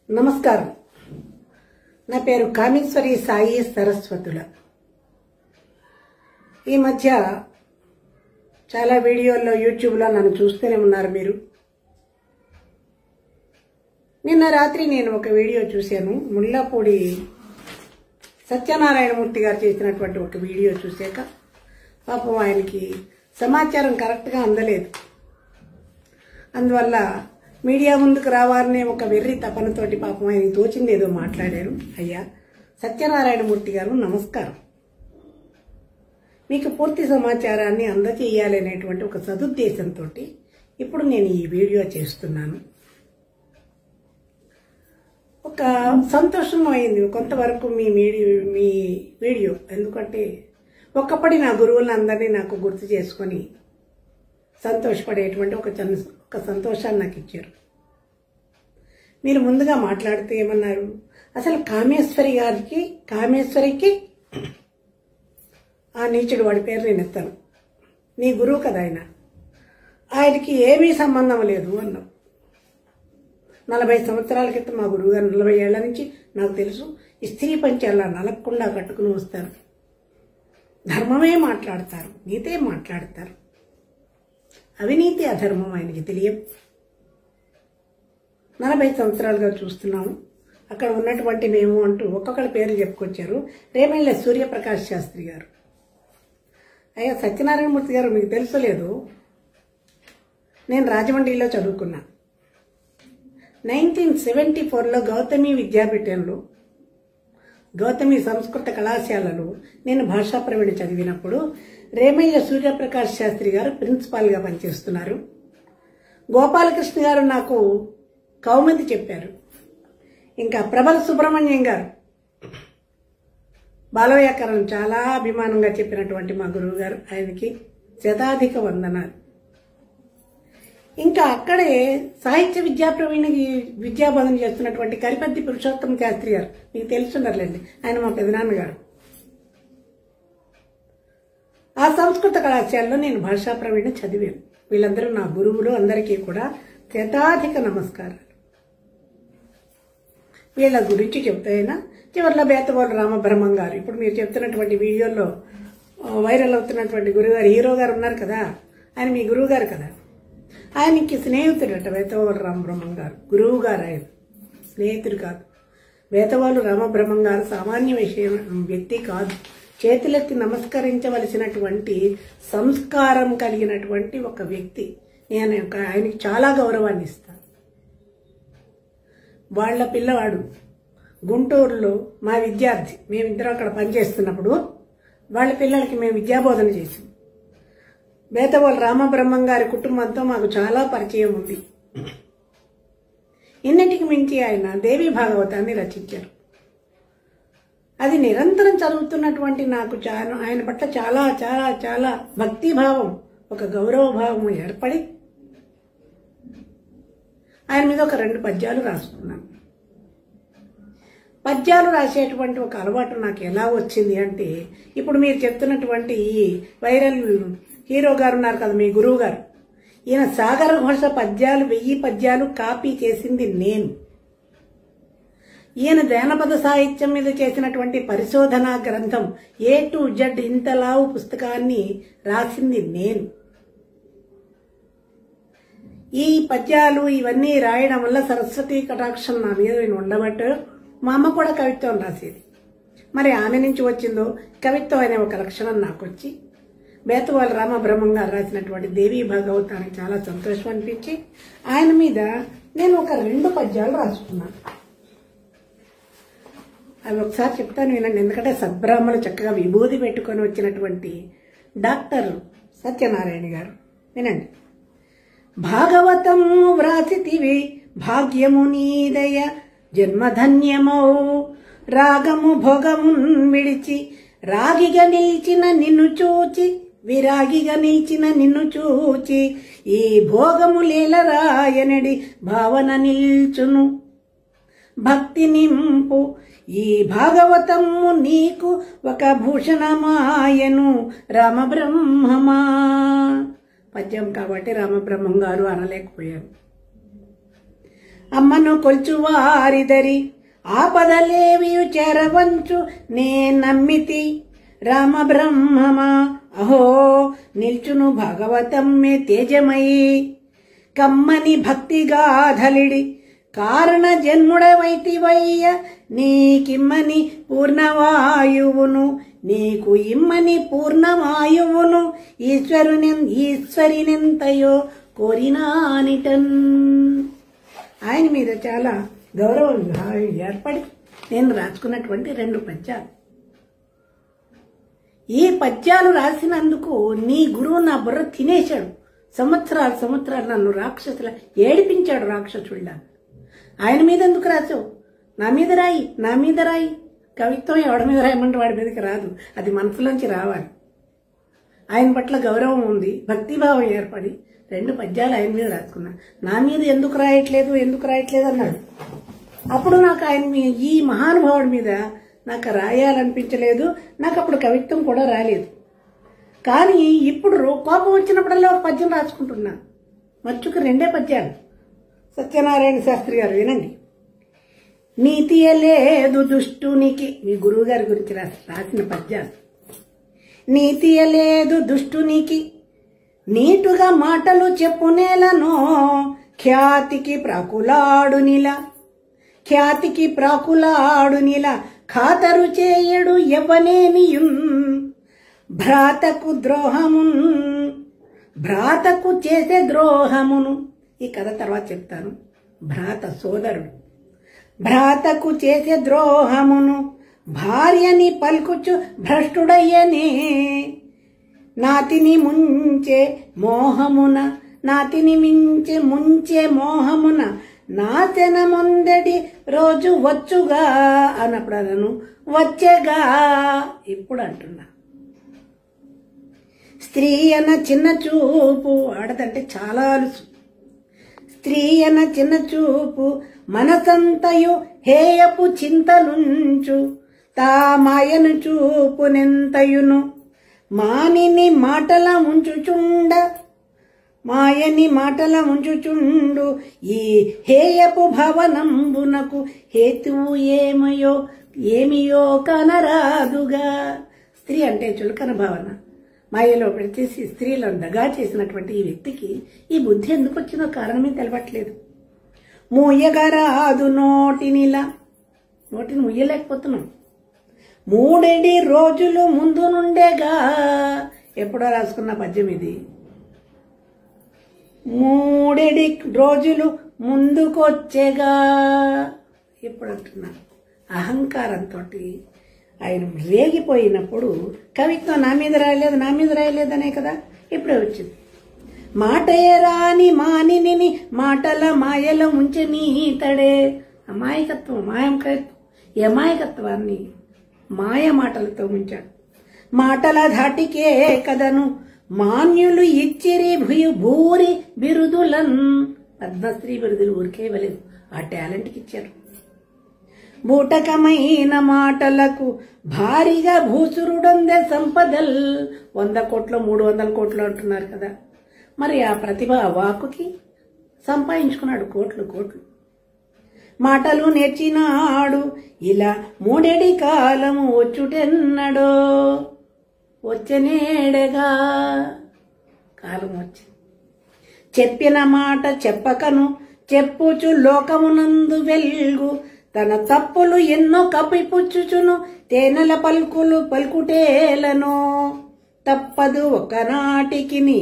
నమస్కారం. నా పేరు కామేశ్వరి సాయి సరస్వతుల. ఈ మధ్య చాలా వీడియోల్లో యూట్యూబ్లో నన్ను చూస్తూనే ఉన్నారు మీరు. నిన్న రాత్రి నేను ఒక వీడియో చూశాను. ముల్లాపూడి సత్యనారాయణమూర్తి గారు చేసినటువంటి ఒక వీడియో చూశాక పాపం ఆయనకి సమాచారం కరెక్ట్గా అందలేదు. అందువల్ల మీడియా ముందుకు రావాలనే ఒక వెర్రి తపనతోటి పాపం ఆయన తోచింది ఏదో మాట్లాడారు. అయ్యా సత్యనారాయణమూర్తి గారు నమస్కారం. మీకు పూర్తి సమాచారాన్ని అందజేయాలనేటువంటి ఒక సదుద్దేశంతో ఇప్పుడు నేను ఈ వీడియో చేస్తున్నాను. ఒక సంతోషం అయింది కొంతవరకు మీ వీడియో. ఎందుకంటే ఒకప్పటి నా గురువులందరినీ నాకు గుర్తు చేసుకొని సంతోషపడేటువంటి ఒక సంతోషాన్ని నాకు ఇచ్చారు. మీరు ముందుగా మాట్లాడుతూ ఏమన్నారు, అసలు కామేశ్వరికి ఆ నీచుడు వాడి పేరు నేను ఎత్తాను, నీ గురువు కదా ఆయనకి ఏమీ సంబంధం లేదు అన్నావు. 40 సంవత్సరాల క్రితం మా గురువు గారు 40 ఏళ్ల నుంచి నాకు తెలుసు స్త్రీ పంచి అలా నలగకుండా కట్టుకుని వస్తారు. ధర్మమే మాట్లాడతారు, నీతే మాట్లాడతారు. అవినీతి అధర్మం ఆయనకి తెలియదు. 40 సంవత్సరాలుగా చూస్తున్నాము. అక్కడ ఉన్నటువంటి మేము అంటూ ఒక్కొక్కరి పేర్లు చెప్పుకొచ్చారు. రేమళ్ళ సూర్యప్రకాష్ శాస్త్రి గారు. అయ్యా సత్యనారాయణమూర్తి గారు మీకు తెలుసలేదు, నేను రాజమండ్రిలో చదువుకున్నా. 1974లో గౌతమి విద్యాపీఠంలో గౌతమి సంస్కృత కళాశాలలో నేను భాషా ప్రవీణ చదివినప్పుడు రేమయ్య సూర్యప్రకాష్ శాస్త్రి గారు ప్రిన్సిపాల్గా పనిచేస్తున్నారు. గోపాలకృష్ణ గారు నాకు కౌముది చెప్పారు. ఇంకా ప్రబల సుబ్రహ్మణ్యం గారు బాలవ్యాకరణం చాలా అభిమానంగా చెప్పినటువంటి మా గురువు గారు, ఆయనకి శతాధిక వందనాలు. ఇంకా అక్కడే సాహిత్య విద్యాబోధన చేస్తున్నటువంటి కరిపద్ది పురుషోత్తమ శాస్త్రి గారు, మీకు తెలుసున్నారులేండి, ఆయన మా పెదనాన్నగారు. ఆ సంస్కృత కళాశాలలో నేను భాషా ప్రవీణ చదివాను. వీళ్ళందరూ నా గురువులు, అందరికీ కూడా శతాధిక నమస్కారాలు. వీళ్ళ గురించి చెప్తాయినా చివరిలో బేతవాళ్ళు రామబ్రహ్మం గారు, ఇప్పుడు మీరు చెప్తున్నటువంటి వీడియోల్లో వైరల్ అవుతున్నటువంటి గురువుగారు, హీరో గారు ఉన్నారు కదా, ఆయన మీ గురువు గారు కదా. ఆయనకి స్నేహితుడట బేతవాళ్ళు రామబ్రహ్మం గారు. గురువు గారు ఆయన, స్నేహితుడు కాదు. బేతవాళ్ళు రామబ్రహ్మం గారు సామాన్య వ్యక్తి కాదు. చేతులెత్తి నమస్కరించవలసినటువంటి సంస్కారం కలిగినటువంటి ఒక వ్యక్తి. నేను ఆయనకి చాలా గౌరవాన్ని ఇస్తాను. వాళ్ళ పిల్లవాడు గుంటూరులో మా విద్యార్థి, మేమిద్దరం అక్కడ పనిచేస్తున్నప్పుడు వాళ్ళ పిల్లలకి మేము విద్యాబోధన చేసాం. బేతవాళ్ళ రామబ్రహ్మం గారి కుటుంబంతో మాకు చాలా పరిచయం ఉంది. ఇన్నిటికి మించి ఆయన దేవీ భాగవతాన్ని రచించారు. అది నిరంతరం చదువుతున్నటువంటి నాకు ఆయన పట్ల చాలా చాలా చాలా భక్తిభావం, ఒక గౌరవ భావం ఏర్పడి ఆయన మీద ఒక 2 పద్యాలు రాసుకున్నాను. పద్యాలు రాసేటువంటి ఒక అలవాటు నాకు ఎలా వచ్చింది అంటే, ఇప్పుడు మీరు చెప్తున్నటువంటి ఈ వైరల్ హీరో గారు ఉన్నారు కదా మీ గురువు గారు, ఈయన సాగర ఘోష పద్యాలు 1000 పద్యాలు కాపీ చేసింది నేను. ఈయన జానపద సాహిత్యం మీద చేసినటువంటి పరిశోధనా గ్రంథం A to Z ఇంతలావు పుస్తకాన్ని రాసింది నేను. ఈ పద్యాలు ఇవన్నీ రాయడం వల్ల సరస్వతి కటాక్షం నా మీద ఉండబట్టు మా అమ్మ కూడా కవిత్వం రాసేది. మరి ఆమె నుంచి వచ్చిందో కవిత్వం అనే ఒక లక్షణం నాకు వచ్చి బేతవాళ్ళ రామబ్రహ్మం గారు రాసినటువంటి దేవీ భాగవతానికి చాలా సంతోషం అనిపించి ఆయన మీద నేను ఒక 2 పద్యాలు రాసుకున్నాను. అవి ఒకసారి చెప్తాను వినండి. ఎందుకంటే సద్బ్రాహ్మణులు చక్కగా విభూతి పెట్టుకొని వచ్చినటువంటి డాక్టర్ సత్యనారాయణ గారు, వినండి. భాగవతము వ్రాసితివి భాగ్యము నీదయ జన్మధన్యమౌ, రాగము భోగమున్ విడిచి రాగిగా నిలిచిన నిన్ను చూచి, విరాగిగా నిలిచిన నిన్ను చూచి, ఈ భోగము లేలరాయనడి భావన నిల్చును. భక్తి నింపు ఈ భాగవతము నీకు ఒక భూషణమాయను రామబ్రహ్మమా. పద్యం కాబట్టి రామబ్రహ్మం గారు అనలేకపోయారు. అమ్మను కొల్చువారిదరి ఆపదలేవియు చేరవంచు నే నమ్మితి రామ బ్రహ్మమా అహో నిల్చును భాగవతమ్మే తేజమయి కమ్మని భక్తిగాధలిడి కారణ జన్ముడవైతివయ్య నీకిమ్మని పూర్ణవాయువును నీకు ఇమ్మని పూర్ణవాయువును ఈశ్వరినెంతయో కోరినానిటన్. ఆయన మీద చాలా గౌరవం ఏర్పడి నేను రాసుకున్నటువంటి 2 పద్యాలు. ఈ పద్యాలు రాసినందుకు నీ గురువు నా బుర్ర తినేశాడు. సంవత్సరాలు నన్ను రాక్షసుల ఏడిపించాడు, రాక్షసుళ్ళ. ఆయన మీద ఎందుకు రాసావు? నా మీద రాయి. కవిత్వం ఎవడి మీద రాయమంటే వాడి మీదకి రాదు, అది మనసులోంచి రావాలి. ఆయన పట్ల గౌరవం ఉంది, భక్తిభావం ఏర్పడి 2 పద్యాలు ఆయన మీద రాసుకున్నా. నా మీద ఎందుకు రాయట్లేదు అన్నాడు. అప్పుడు నాకు ఈ మహానుభావుడి మీద నాకు రాయాలనిపించలేదు. నాకు అప్పుడు కవిత్వం కూడా రాలేదు. కానీ ఇప్పుడు కోపం వచ్చినప్పుడల్లా ఒక పద్యం రాసుకుంటున్నా. మచ్చుకు 2 పద్యాలు. సత్యనారాయణ శాస్త్రి గారు వినండి. నీతియలేదు దుష్టునికి, మీ గురువు గారి గురించి రాసిన పద్యాలు. నీతియలేదు దుష్టునికి నీటుగా మాటలు చెప్పునేలను ఖ్యాతికి ప్రాకులాడునిలా ఖాతరు చేయడు ఎవ్వనేనియున్ భ్రాతకు చేసే ద్రోహమును. ఈ కథ తర్వాత చెప్తాను. భ్రాత సోదరుడు భ్రాతకు చేసే ద్రోహమును భార్యని పలుకుచు భ్రష్టుడయ్యనే నాతిని ముంచే మోహమున నాశన ముందడి రోజు వచ్చుగా అన్నప్పుడు అనను వచ్చేగా. ఇప్పుడు అంటున్నా. స్త్రీ అన్న చిన్న చూపు, ఆడదంటే చాలా అలుసు. స్త్రీ అన్న చిన్న చూపు మనసంతయు హేయపు చింతలుంచు తా మాయను చూపునెంతయును మాయని మాటల ఉంచుచుండు ఈ హేయపు భవనంబునకు హేతువు ఏమియో కనరాదుగా. స్త్రీ అంటే చులకన భావన, మాయలో పెట్టేసి స్త్రీలను దగా చేసినటువంటి ఈ వ్యక్తికి ఈ బుద్ధి ఎందుకు వచ్చిందో కారణమే తెలవట్లేదు. మూయగరాదు నోటిని ముయ్యలేకపోతున్నాం. 3 రోజులు ముందు నుండేగా. ఎప్పుడో రాసుకున్న పద్యం ఇది. 3 రోజులు ముందుకొచ్చేగా. ఇప్పుడు అంటున్నా. అహంకారంతో ఆయన రేగిపోయినప్పుడు కవిత్వం నా మీద రాయలేదనే కదా ఇప్పుడే వచ్చింది. మాటయే రాని మానిని మాటల మాయలో ముంచె నీతడే. అమాయకత్వాన్ని మాయ మాటలతో ముంచాడు. మాటల ధాటికే కదను మాన్యులు ఇచ్చిరి భూరి బిరుదులన్. పద్మశ్రీ బిరుదులు ఊరికే ఇవ్వలేదు, ఆ టాలెంట్కి ఇచ్చారు. బూటకమైన మాటలకు భారీగా భూసురుడొందే సంపదల్. 100 కోట్లు 300 కోట్లు అంటున్నారు కదా. మరి ఆ ప్రతిభ వాక్కుకి సంపాదించుకున్నాడు కోట్లు. మాటలు నేర్చినాడు ఇలా 3 కాలము వచ్చుటెన్నడో. వచ్చనేడగా కాలం వచ్చింది. చెప్పిన మాట చెప్పకను చెప్పుచు లోకమునందు వెల్గు తన తప్పులు ఎన్నో కప్పిపుచ్చుచును తేనెల పలుకుటేలను. తప్పదు ఒక్కనాటికిని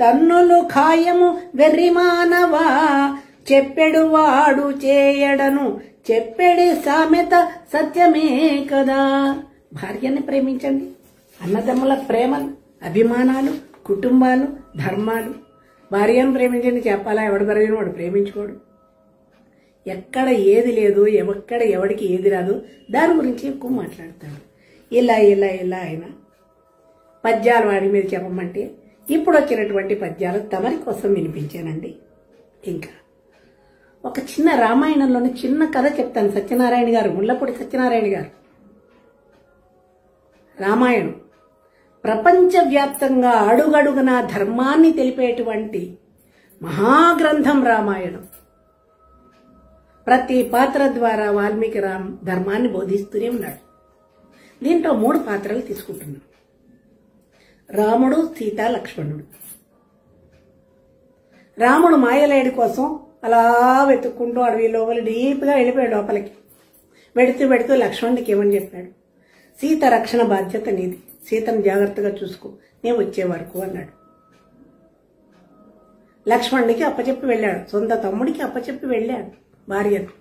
తన్నులు ఖాయము వెర్రి మానవా. చెప్పెడు వాడు చేయడను చెప్పెడి సామెత సత్యమే కదా. భార్యని ప్రేమించండి. అన్నదమ్ముల ప్రేమలు, అభిమానాలు, కుటుంబాలు, ధర్మాలు. భార్యను ప్రేమించండి చెప్పాలా? ఎవడు భార్యను వాడు ప్రేమించుకోడు. ఎక్కడ ఏది లేదు, ఎక్కడ ఎవడికి ఏది రాదు, దాని గురించి ఎక్కువ మాట్లాడతాడు. ఇలా ఆయన పద్యాలు వాడి మీద చెప్పమంటే ఇప్పుడు వచ్చినటువంటి పద్యాలు తమరి కోసం వినిపించానండి. ఇంకా ఒక చిన్న రామాయణంలోని చిన్న కథ చెప్తాను. సత్యనారాయణ గారు, ముళ్ళపూడి సత్యనారాయణ గారు. రామాయణం ప్రపంచవ్యాప్తంగా అడుగడుగున ధర్మాన్ని తెలిపేటువంటి మహాగ్రంథం రామాయణం. ప్రతి పాత్ర ద్వారా వాల్మీకి ధర్మాన్ని బోధిస్తూనే ఉన్నాడు. దీంట్లో 3 పాత్రలు తీసుకుంటున్నాం. రాముడు, సీత, లక్ష్మణుడు. రాముడు మాయలేడి కోసం అలా వెతుక్కుంటూ అడవి లోపల డీప్గా వెళ్ళిపోయాడు. లోపలికి వెడుతూ లక్ష్మణుడికి ఏమని చెప్పాడు, సీత రక్షణ బాధ్యత నీది, సీతను జాగ్రత్తగా చూసుకో, నేను వచ్చే వరకు అన్నాడు. లక్ష్మణుడికి అప్పచెప్పి వెళ్ళాడు, సొంత తమ్ముడికి అప్పచెప్పి వెళ్ళాడు భార్యను.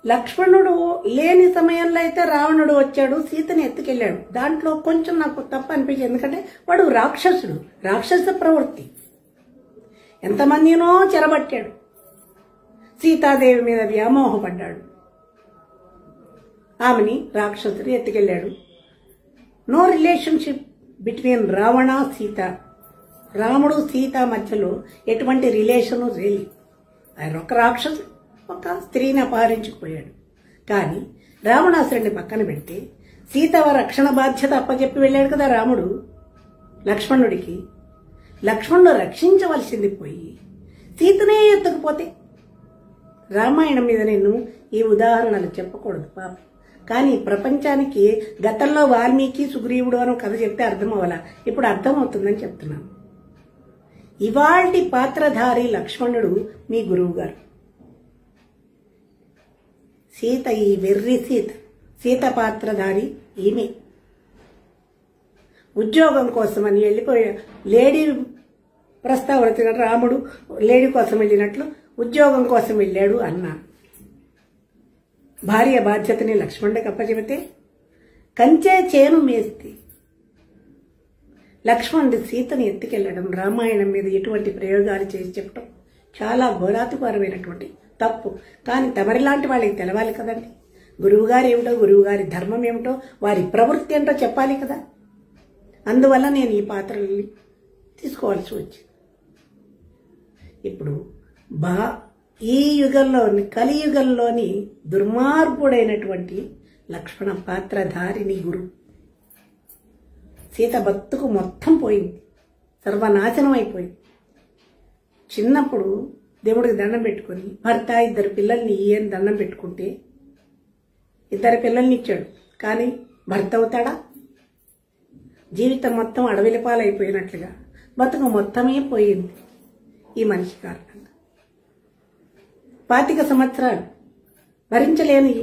లక్ష్మణుడు లేని సమయంలో అయితే రావణుడు వచ్చాడు, సీతని ఎత్తుకెళ్ళాడు. దాంట్లో కొంచెం నాకు తప్పు అనిపించింది, ఎందుకంటే వాడు రాక్షసుడు, రాక్షస ప్రవృత్తి. ఎంతమందినో చెరబట్టాడు, సీతాదేవి మీద వ్యామోహపడ్డాడు, ఆమెని రాక్షసుడు ఎత్తుకెళ్ళాడు. No relationship between Ravana Sita. రాముడు సీత మధ్యలో ఎటువంటి రిలేషను లేదు. ఆయన ఒక రాక్షసుడు, ఒక స్త్రీని అపహరించుకుపోయాడు. కానీ రావణాసురుడిని పక్కన పెడితే సీత రక్షణ బాధ్యత అప్పచెప్పి వెళ్ళాడు కదా రాముడు లక్ష్మణుడికి. లక్ష్మణుడు రక్షించవలసింది పోయి సీతనే ఎత్తుకుపోతే, రామాయణం మీద నేను ఈ ఉదాహరణలు చెప్పకూడదు పాప, కానీ ప్రపంచానికి గతంలో వాల్మీకి సుగ్రీవుడు అని కథ చెప్తే అర్థం అవ్వాలా, ఇప్పుడు అర్థమవుతుందని చెప్తున్నాను. ఇవాల్టి పాత్రధారి లక్ష్మణుడు మీ గురువు గారు. సీత ఈ వెర్రి సీత పాత్రధారి ఈమె. ఉద్యోగం కోసమని వెళ్ళిపోయా లేడీ ప్రస్తావన, రాముడు లేడీ కోసం వెళ్ళినట్లు ఉద్యోగం కోసం వెళ్ళాడు అన్నా. భార్య బాధ్యతని లక్ష్మణుడికి అప్పచెబితే కంచే చేను మేస్తి. లక్ష్మణుడి సీతని ఎత్తుకెళ్లడం, రామాయణం మీద ఎటువంటి ప్రయోగాలు చేసి చెప్పడం చాలా ఘోరాతిఘోరమైనటువంటి తప్పు. కానీ తమరిలాంటి వాళ్ళకి తెలవాలి కదండి, గురువుగారు ఏమిటో, గురువుగారి ధర్మం ఏమిటో, వారి ప్రవృత్తి ఏంటో చెప్పాలి కదా. అందువల్ల నేను ఈ పాత్రల్ని తీసుకోవాల్సి వచ్చింది. ఇప్పుడు ఈ యుగంలోని కలియుగంలోని దుర్మార్గుడైనటువంటి లక్ష్మణ పాత్రధారిని గురువు. సీత బతుకు మొత్తం పోయింది, సర్వనాశనం అయిపోయింది. చిన్నప్పుడు దేవుడికి దండం పెట్టుకుని భర్త 2 పిల్లల్ని ఇయ్యని దండం పెట్టుకుంటే 2 పిల్లల్ని ఇచ్చాడు, కానీ భర్త అవుతాడా? జీవితం మొత్తం అడవిల పాలైపోయినట్లుగా బతుకు మొత్తమే పోయింది ఈ మనిషి కారణంగా. 25 సంవత్సరాలు భరించలేని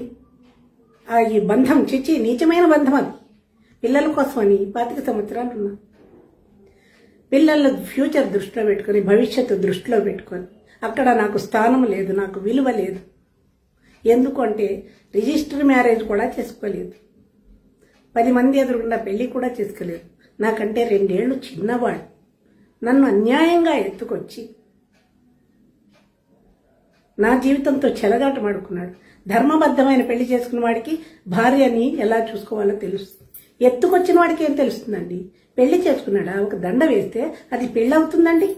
ఈ బంధం, చిచ్చి నీచమైన బంధం అది. పిల్లల కోసమని 25 సంవత్సరాలు ఉన్నా. పిల్లల ఫ్యూచర్ దృష్టిలో పెట్టుకొని, భవిష్యత్తు దృష్టిలో పెట్టుకొని, అక్కడ నాకు స్థానం లేదు, నాకు విలువ లేదు. ఎందుకంటే రిజిస్టర్ మ్యారేజ్ కూడా చేసుకోలేదు, 10 మంది ఎదురుకుండా పెళ్లి కూడా చేసుకోలేదు. నాకంటే 2 ఏళ్లు చిన్నవాడు నన్ను అన్యాయంగా ఎత్తుకొచ్చి నా జీవితంతో చెలగాటమాడుకున్నాడు. ధర్మబద్ధమైన పెళ్లి చేసుకున్న వాడికి భార్యని ఎలా చూసుకోవాలో తెలుస్తుంది. ఎత్తుకొచ్చిన వాడికి ఏం తెలుస్తుందండి? పెళ్లి చేసుకున్నాడా, ఒక దండ వేస్తే అది పెళ్లి అవుతుందండి?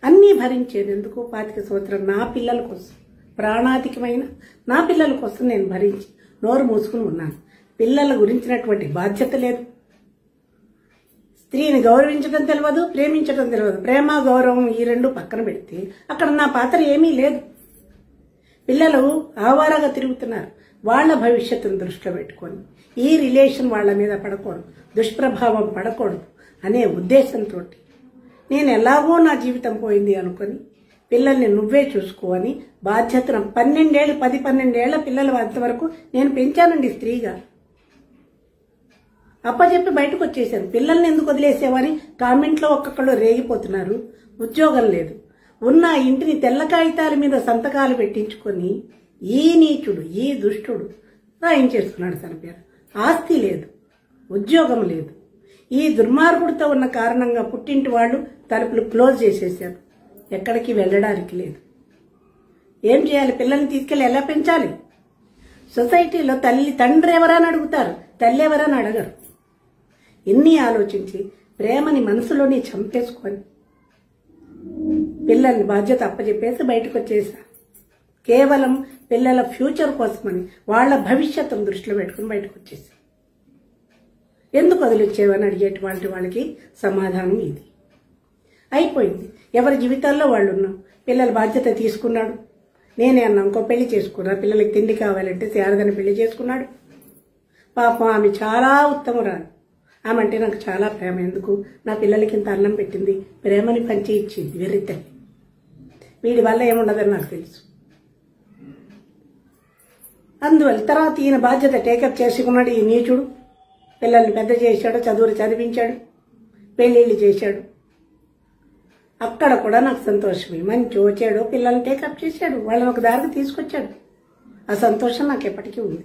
అన్నీ భరించేది ఎందుకు? 25 సంవత్సరాలు నా పిల్లల కోసం, ప్రాణాధికమైన నా పిల్లల కోసం నేను భరించి నోరు మూసుకుని ఉన్నాను. పిల్లల గురించినటువంటి బాధ్యత లేదు. స్త్రీని గౌరవించడం తెలియదు, ప్రేమించడం తెలియదు. ప్రేమ గౌరవం ఈ 2 పక్కన పెడితే అక్కడ నా పాత్ర ఏమీ లేదు. పిల్లలు ఆవారాగా తిరుగుతున్నారు, వాళ్ల భవిష్యత్తును దృష్టిలో పెట్టుకొని ఈ రిలేషన్ వాళ్ల మీద పడకూడదు, దుష్ప్రభావం పడకూడదు అనే ఉద్దేశంతో నేను ఎలాగో నా జీవితం పోయింది అనుకుని పిల్లల్ని నువ్వే చూసుకోని బాధ్యతను 10-12 ఏళ్ల పిల్లలు అంతవరకు నేను పెంచానండి స్త్రీగా. అప్పచెప్పి బయటకు వచ్చేసాను. పిల్లల్ని ఎందుకు వదిలేసేవని కామెంట్లో ఒక్కొక్కళ్ళు రేగిపోతున్నారు. ఉద్యోగం లేదు, ఉన్న ఇంటిని తెల్ల కాగితాల మీద సంతకాలు పెట్టించుకొని ఈ నీచుడు, ఈ దుష్టుడు రాయించేసుకున్నాడు తన పేరు. ఆస్తి లేదు, ఉద్యోగం లేదు. ఈ దుర్మార్గుడితో ఉన్న కారణంగా పుట్టింటి వాళ్ళు తలుపులు క్లోజ్ చేసేసారు, ఎక్కడికి వెళ్ళడానికి లేదు. ఏం చేయాలి? పిల్లల్ని తీసుకెళ్లి ఎలా పెంచాలి? సొసైటీలో తండ్రి ఎవరని అడుగుతారు, తల్లి ఎవరని అడగరు. ఎన్ని ఆలోచించి ప్రేమని మనసులోనే చంపేసుకొని పిల్లల్ని బాధ్యత అప్పచెప్పేసి బయటకు వచ్చేసా. కేవలం పిల్లల ఫ్యూచర్ కోసమని, వాళ్ల భవిష్యత్తును దృష్టిలో పెట్టుకుని బయటకు వచ్చేసా. ఎందుకు వదిలిచ్చేవని అడిగేటువంటి వాళ్ళకి సమాధానం ఇది. అయిపోయింది. ఎవరి జీవితాల్లో వాళ్ళు ఉన్నాం. పిల్లల బాధ్యత తీసుకున్నాడు. నేనే అన్నా ఇంకో పెళ్లి చేసుకున్నా. పిల్లలకి తిండి కావాలంటే శారదని పెళ్లి చేసుకున్నాడు. పాపం ఆమె చాలా ఉత్తమురాలు. ఆమె అంటే నాకు చాలా ప్రేమ. ఎందుకు? నా పిల్లలకి ఇంత అన్నం పెట్టింది, ప్రేమని పంచి ఇచ్చింది. వెర్రి తల్లి. వీడి వల్ల ఏముండదని నాకు తెలుసు. అందువల్ల తర్వాత ఈయన బాధ్యత టేకప్ చేసుకున్నాడు. ఈ నీచుడు పిల్లల్ని పెద్ద చేశాడు, చదువులు చదివించాడు, పెళ్ళిళ్ళు చేశాడు. అక్కడ కూడా నాకు సంతోషమే. మంచి వచ్చాడు, పిల్లల్ని టేకప్ చేశాడు, వాళ్ళని ఒక దారికి తీసుకొచ్చాడు. ఆ సంతోషం నాకు ఎప్పటికీ ఉంది.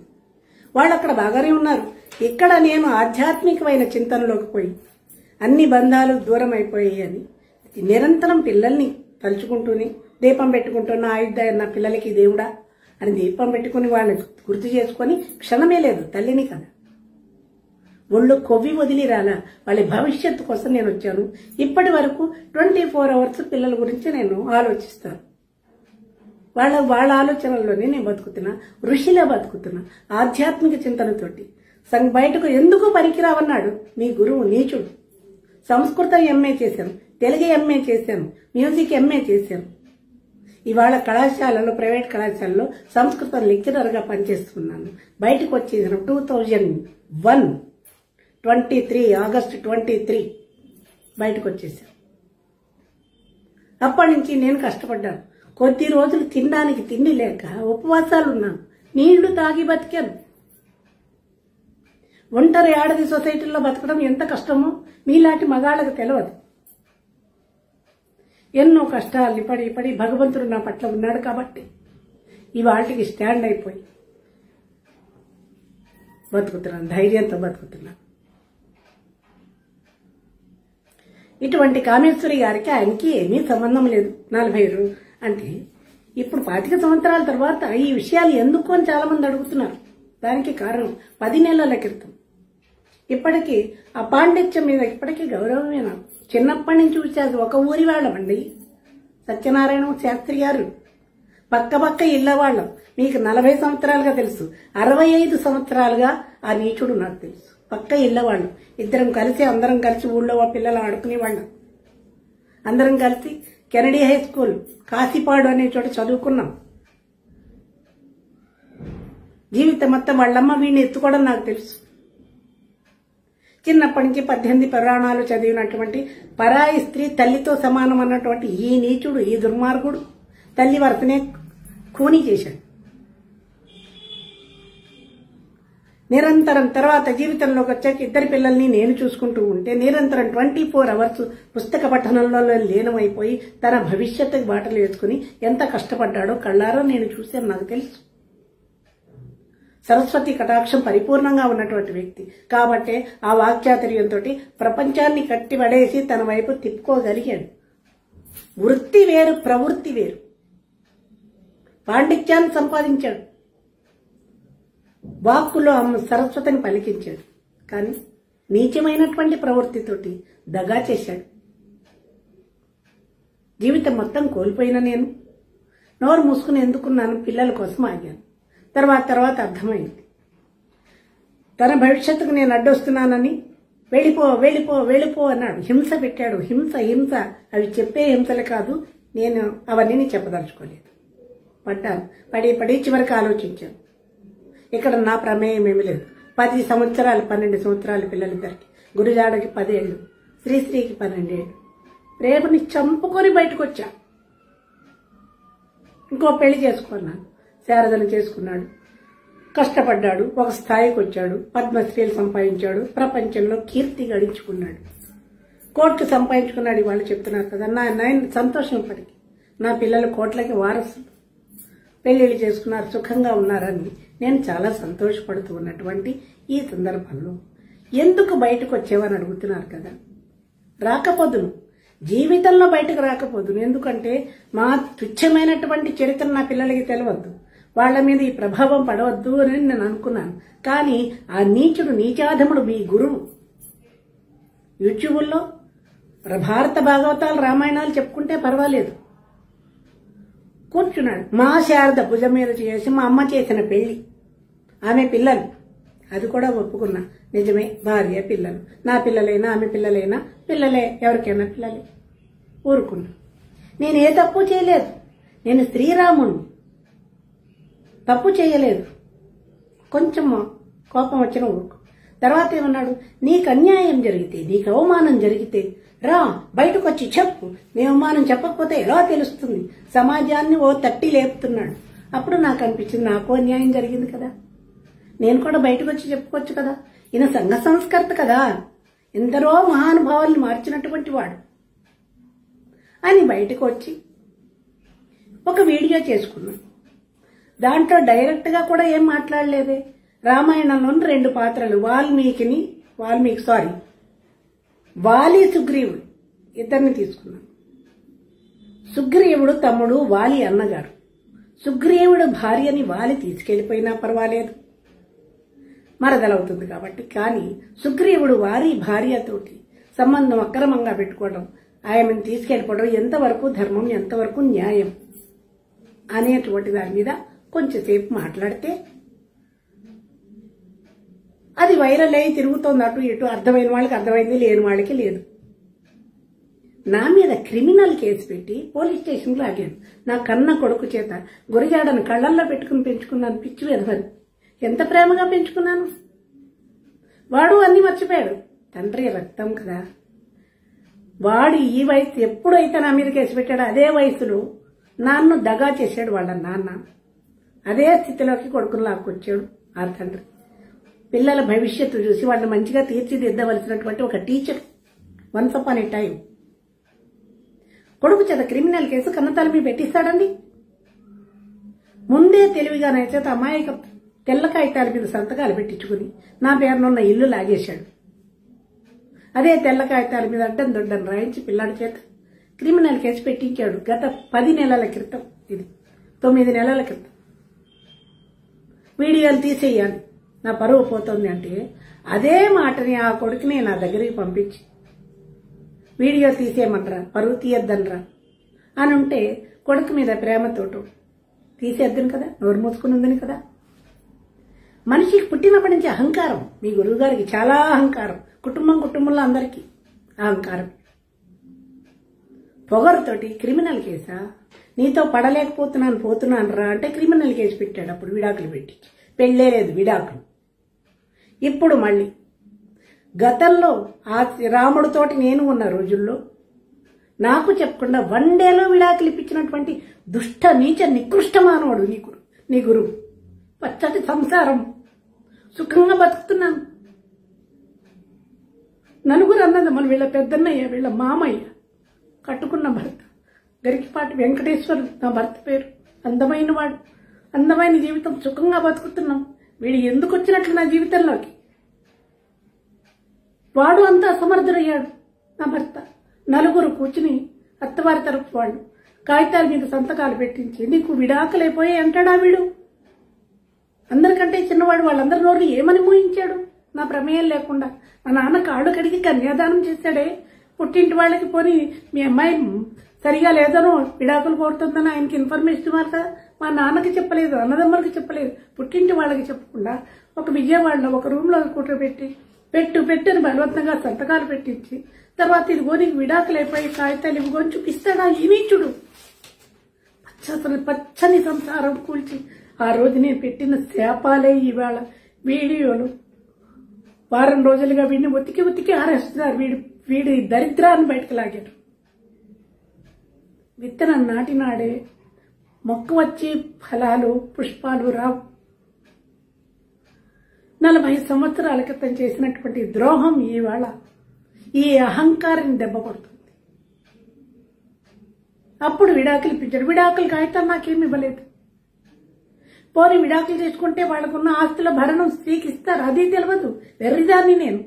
వాళ్ళు అక్కడ బాగానే ఉన్నారు. ఇక్కడ నేను ఆధ్యాత్మికమైన చింతనలోకి పోయి అన్ని బంధాలు దూరం అయిపోయాయి అని నిరంతరం పిల్లల్ని తలుచుకుంటూనే దీపం పెట్టుకుంటున్న ఆయుధ నా పిల్లలకి దేవుడా అని దీపం పెట్టుకుని వాళ్ళని గుర్తు చేసుకొని క్షణమే లేదు తల్లిని కదా, ఒళ్ళు కొవ్వి వదిలి రాలా. వాళ్ళ భవిష్యత్తు కోసం నేను వచ్చాను. ఇప్పటి వరకు 24 hours పిల్లల గురించి నేను ఆలోచిస్తాను. వాళ్ళ ఆలోచనల్లోనే నేను బతుకుతున్నా, ఋషిలా బతుకుతున్నా, ఆధ్యాత్మిక చింతనతోటి. బయటకు ఎందుకు పనికిరావన్నాడు మీ గురువు నీచుడు. సంస్కృతం ఎంఏ చేశాను, తెలుగు ఎంఏ చేశాను, మ్యూజిక్ ఎంఏ చేశాను. ఇవాళ కళాశాలలో, ప్రైవేట్ కళాశాలలో సంస్కృతం లెక్చరర్గా పనిచేస్తున్నాను. బయటకు వచ్చేసిన 2001 August 23 బయటకు వచ్చేసాను. అప్పటి నుంచి నేను కష్టపడ్డాను. కొద్ది రోజులు తినడానికి తిండి లేక ఉపవాసాలు ఉన్నాను. నీళ్లు తాగి బతికాను. ఒంటరి ఆడది సొసైటీలో బతకడం ఎంత కష్టమో మీలాంటి మగాళ్ళకు తెలియదు. ఎన్నో కష్టాలని పడి భగవంతుడు నా పట్ల ఉన్నాడు కాబట్టి ఇవాళకి స్టాండ్ అయిపోయి బతుకుతున్నాను, ధైర్యంతో బతుకుతున్నాను. ఇటువంటి కామేశ్వరి గారికి ఆయనకి ఏమీ సంబంధం లేదు. 40 అంటే ఇప్పుడు 25 సంవత్సరాల తర్వాత ఈ విషయాలు ఎందుకు అని చాలా మంది అడుగుతున్నారు. దానికి కారణం 10 నెలల క్రితం. ఇప్పటికీ ఆ పాండిత్యం మీద ఇప్పటికీ గౌరవమే. నాకు చిన్నప్పటి నుంచి చూసేది ఒక ఊరి వాళ్ళమండి. సత్యనారాయణ శాస్త్రి గారు పక్క ఇళ్ళ వాళ్ళం. మీకు 40 సంవత్సరాలుగా తెలుసు, 65 సంవత్సరాలుగా ఆ నీచుడు నాకు తెలుసు. పక్క ఇళ్ళ వాళ్ళు. అందరం కలిసి ఊళ్ళో పిల్లలు ఆడుకునేవాళ్ళం. అందరం కలిసి కెనడీ హై స్కూల్ కాశీపాడు అనే చోట చదువుకున్నాం. జీవితం మొత్తం వాళ్ళమ్మ వీడిని ఎత్తుకోవడం నాకు తెలుసు. చిన్నప్పటి నుంచి 18 పురాణాలు చదివినటువంటి పరాయి స్త్రీ తల్లితో సమానం అన్నటువంటి ఈ నీచుడు, ఈ దుర్మార్గుడు తల్లి వరసనే ఖూనీ చేశాడు. నిరంతరం తర్వాత జీవితంలోకి వచ్చాక ఇద్దరి పిల్లల్ని నేను చూసుకుంటూ ఉంటే నిరంతరం 24 hours పుస్తక పఠనంలో లీనమైపోయి తన భవిష్యత్తుకి బాటలు వేసుకుని ఎంత కష్టపడ్డాడో కళ్ళారో నేను చూశాను. నాకు తెలుసు. సరస్వతి కటాక్షం పరిపూర్ణంగా ఉన్నటువంటి వ్యక్తి కాబట్టే ఆ వాక్చాతుర్యంతో ప్రపంచాన్ని కట్టిపడేసి తన వైపు తిప్పుకోగలిగాడు. వృత్తి వేరు, ప్రవృత్తి వేరు. పాండిత్యాన్ని సంపాదించాడు, వాక్కులో సరస్వతిని పలికించాడు. కానీ నీచమైనటువంటి ప్రవృత్తితోటి దగా చేశాడు. జీవితం మొత్తం కోల్పోయిన నేను నోరు మూసుకుని ఎందుకున్నాను? పిల్లల కోసం ఆగాను. తర్వాత అర్థమైంది. తన భవిష్యత్తుకు నేను అడ్డొస్తున్నానని వెళ్ళిపో అన్నాడు. హింస పెట్టాడు. హింస అవి చెప్పే హింసలు కాదు. నేను అవన్నీ చెప్పదలుచుకోలేదు. పడ్డాను. పడి చివరికి ఆలోచించాను. ఇక్కడ నా ప్రమేయం ఏమీ లేదు. 10 సంవత్సరాలు 12 సంవత్సరాల పిల్లలిద్దరికి, గురుజాడకి 10 ఏళ్ళు, శ్రీశ్రీకి 12 ఏళ్ళు. ప్రేమని చంపుకొని బయటకు వచ్చా. ఇంకో పెళ్లి చేసుకున్నాను. శారదను చేసుకున్నాడు. కష్టపడ్డాడు, ఒక స్థాయికి వచ్చాడు, పద్మశ్రీలు సంపాదించాడు, ప్రపంచంలో కీర్తి గడించుకున్నాడు, కోట్లు సంపాదించుకున్నాడు. వాళ్ళు చెప్తున్నారు కదా, నేను సంతోషం. ఇప్పటికి నా పిల్లలు కోట్లకి వారసులు, పెళ్లిళ్ళు చేసుకున్నారు, సుఖంగా ఉన్నారని నేను చాలా సంతోషపడుతూ ఉన్నటువంటి ఈ సందర్భంలో ఎందుకు బయటకు వచ్చేవని అడుగుతున్నారు కదా. రాకపోదును, జీవితంలో బయటకు రాకపోదును. ఎందుకంటే మా తుచ్చమైనటువంటి చరిత్ర నా పిల్లలకి తెలియవద్దు, వాళ్ల మీద ఈ ప్రభావం పడవద్దు అని నేను అనుకున్నాను. కానీ ఆ నీచుడు, నీచాధముడు మీ గురువు యూట్యూబ్లో భారత భాగవతాలు, రామాయణాలు చెప్పుకుంటే పర్వాలేదు, కూర్చున్నాడు. మా శారద భుజం మీద చేసి మా అమ్మ చేసిన పెళ్లి, ఆమె పిల్లలు, అది కూడా ఒప్పుకున్నా. నిజమే, భార్య పిల్లలు, నా పిల్లలైనా ఆమె పిల్లలైనా పిల్లలే, ఎవరికైనా పిల్లలే. ఊరుకున్నా. నేను ఏ తప్పు చేయలేదు. నేను శ్రీరాముణ్ణి, తప్పు చేయలేదు. కొంచెం కోపం వచ్చిన ఊరుకు. తర్వాత ఏమన్నాడు, నీకు అన్యాయం జరిగితే, నీకు అవమానం జరిగితే రా బయటకు వచ్చి చెప్పు. నీ అవమానం చెప్పకపోతే ఎలా తెలుస్తుంది? సమాజాన్ని ఓ తట్టి లేపుతున్నాడు. అప్పుడు నాకు అనిపించింది, నాకు అన్యాయం జరిగింది కదా, నేను కూడా బయటకు వచ్చి చెప్పుకోవచ్చు కదా. ఈయన సంఘ సంస్కర్త కదా, ఎందరో మహానుభావుల్ని మార్చినటువంటి వాడు అని బయటకు వచ్చి ఒక వీడియో చేసుకున్నాను. దాంట్లో డైరెక్ట్ గా కూడా ఏం మాట్లాడలేదే. రామాయణంలోని 2 పాత్రలు, వాలి సుగ్రీవుడు ఇద్దరిని తీసుకున్నాను. సుగ్రీవుడు తమ్ముడు, వాలి అన్నగారు. సుగ్రీవుడు భార్యని వాలి తీసుకెళ్లిపోయినా పర్వాలేదు, మరదలవుతుంది కాబట్టి. కానీ సుగ్రీవుడు వారి భార్యతోటి సంబంధం అక్రమంగా పెట్టుకోవడం, ఆయనను తీసుకెళ్లిపోవడం ఎంతవరకు ధర్మం, ఎంతవరకు న్యాయం అనేటువంటి దాని మీద కొంచెంసేపు మాట్లాడితే అది వైరల్ అయి తిరుగుతోంది అటు ఇటు. అర్థమైన వాళ్ళకి అర్థమైంది, లేని వాళ్ళకి లేదు. నా మీద క్రిమినల్ కేసు పెట్టి పోలీస్ స్టేషన్లో ఆగాను. నా కన్న కొడుకు చేత గురజాడను కళ్ళల్లో పెట్టుకుని పెంచుకున్నాను. పిచ్చి వెధవని ఎంత ప్రేమగా పెంచుకున్నాను. వాడు అన్ని మర్చిపోయాడు. తండ్రి రక్తం కదా. వాడు ఈ వయసు ఎప్పుడైతే నా మీద కేసు పెట్టాడో అదే వయసులో నాన్ను దగా చేశాడు వాళ్ళ నాన్న. అదే స్థితిలోకి కొడుకును లాక్కొచ్చాడు ఆ తండ్రి. పిల్లల భవిష్యత్తు చూసి వాళ్ళని మంచిగా తీర్చిదిద్దవలసినటువంటి ఒక టీచర్ వన్స్ అపాన్ ఏ టైం కొడుకు చేత క్రిమినల్ కేసు కన్నతల మీద పెట్టిస్తాడండి. ముందే తెలివిగా నా చేత అమాయక తెల్ల కాగితాల మీద సంతకాలు పెట్టించుకుని నా పేరునున్న ఇల్లు లాగేశాడు. అదే తెల్ల కాగితాల మీద అడ్డం దొడ్డని రాయించి పిల్లాడి చేత క్రిమినల్ కేసు పెట్టించాడు. గత 10 నెలల క్రితం, ఇది 9 నెలల క్రితం. వీడియోలు తీసేయాలి, నా పరువు పోతుంది అంటే అదే మాటని ఆ కొడుకుని నా దగ్గరికి పంపించి వీడియో తీసేయమనరా, పరువు తీయొద్దనరా అని ఉంటే కొడుకు మీద ప్రేమతోటో తీసేద్దును కదా, నోరు మూసుకుని ఉందని కదా. మనిషికి పుట్టినప్పటి నుంచి అహంకారం. మీ గురువు గారికి చాలా అహంకారం, కుటుంబంలో అందరికీ అహంకారం. పొగరుతోటి క్రిమినల్ కేసా, నీతో పోతున్నాను రా అంటే క్రిమినల్ కేసు పెట్టాడు. అప్పుడు విడాకులు పెట్టి పెళ్ళే లేదు, విడాకులు. ఇప్పుడు మళ్ళీ గతంలో ఆ రాముడితోటి నేను ఉన్న రోజుల్లో నాకు చెప్పకుండా 1 డేలో విడాకులు ఇప్పించినటువంటి దుష్ట నీచ నికృష్ట మానవుడు నీ గురువు. పచ్చటి సంసారం, సుఖంగా బతుకుతున్నాను. నలుగురు అన్నదమ్ములు, వీళ్ళ పెద్దన్నయ్య, వీళ్ళ మామయ్య, కట్టుకున్న భర్త గరికిపాటి వెంకటేశ్వరుడు నా భర్త పేరు. అందమైన వాడు, అందమైన జీవితం, సుఖంగా బతుకుతున్నాం. వీడు ఎందుకు వచ్చినట్లు నా జీవితంలోకి? వాడు అంతా అసమర్థుడయ్యాడు నా భర్త. నలుగురు కూర్చుని అత్తవారి తరపు వాళ్ళు కాగితాల మీద సంతకాలు పెట్టించి నీకు విడాకులైపోయాయి అంటాడా వీడు? అందరికంటే చిన్నవాడు. వాళ్ళందరి నోరు ఏమని మోయించాడు నా ప్రమేయం లేకుండా? మా నాన్న కాళ్ళు కడిగి కన్యాదానం చేశాడే. పుట్టింటి వాళ్ళకి పోని మీ అమ్మాయి సరిగా లేదనో విడాకులు కోరుతుందని ఆయనకి ఇన్ఫర్మేషన్ ఇవ్వాలి కదా. మా నాన్నకి చెప్పలేదు, అన్నదమ్మలకి చెప్పలేదు, పుట్టింటి వాళ్ళకి చెప్పకుండా ఒక విజయవాడలో ఒక రూమ్లో కూర్చోబెట్టి పెట్టని బలవంతంగా సంతకాలు పెట్టించి తర్వాత ఇదిగో నీకు విడాకులు అయిపోయి కాగితాలు ఇవ్వని చూపిస్తాడా ఈ నీచుడు? పచ్చని సంసారం కూల్చి ఆ రోజు నేను పెట్టిన శాపాలే ఇవాళ వీడియోలు. వారం రోజులుగా వీడిని ఉతికి ఆరేస్తున్నారు. వీడి దరిద్రాన్ని బయటకు లాగారు. విత్తనం నాటినాడే మొక్క వచ్చి ఫలాలు పుష్పాలు రావు. 40 సంవత్సరాల క్రితం చేసినటువంటి ద్రోహం ఇవాళ ఈ అహంకారాన్ని దెబ్బ కొడుతుంది. అప్పుడు విడాకులు ఇప్పించాడు. విడాకులు కాగితాలు నాకేమి ఇవ్వలేదు. పోనీ విడాకులు చేసుకుంటే వాళ్ళకున్న ఆస్తుల భరణం స్త్రీకి ఇస్తారు, అది తెలియదు. వెర్రిదాన్ని నేను.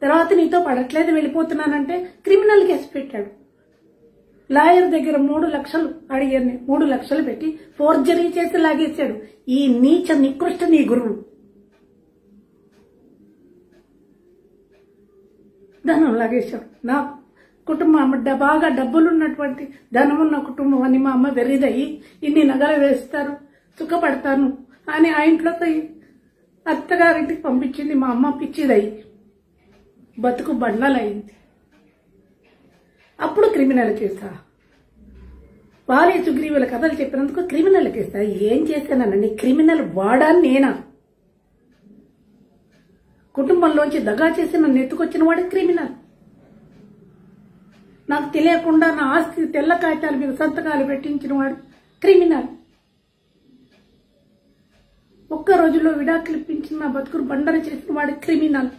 తర్వాత నీతో పడట్లేదు వెళ్ళిపోతున్నానంటే క్రిమినల్ కేసు పెట్టాడు. లాయర్ దగ్గర 3 లక్షలు అడిగాను. 3 లక్షలు పెట్టి ఫోర్జరీ చేసి లాగేశాడు ఈ నీచ నికృష్ట నీ గురువు. ధనం లాగేశాడు. నా కుటుంబం బాగా డబ్బులున్నటువంటి ధనమున్న కుటుంబం అని మా అమ్మ వెర్రిదయ్యి ఇన్ని నగలు వేస్తారు, సుఖపడతాను అని ఆ ఇంట్లోకి అత్తగారింటికి పంపించింది. మా అమ్మ పిచ్చిదయ్యి బతుకు బండలైంది. అప్పుడు క్రిమినల్ కేసా? వాలే సుగ్రీవుల కథలు చెప్పినందుకు క్రిమినల్ కేసా? ఏం చేశానండి? క్రిమినల్ వాడా నేనా? కుటుంబంలోంచి దగా చేసి నన్ను ఎత్తుకొచ్చిన వాడు క్రిమినల్. నాకు తెలియకుండా నా ఆస్తి తెల్ల కాగితాల మీద సంతకాలు పెట్టించిన వాడు క్రిమినల్. ఒక్క రోజులో విడాకులు ఇప్పించిన నా బతుకును బండర చేసిన వాడు క్రిమినల్.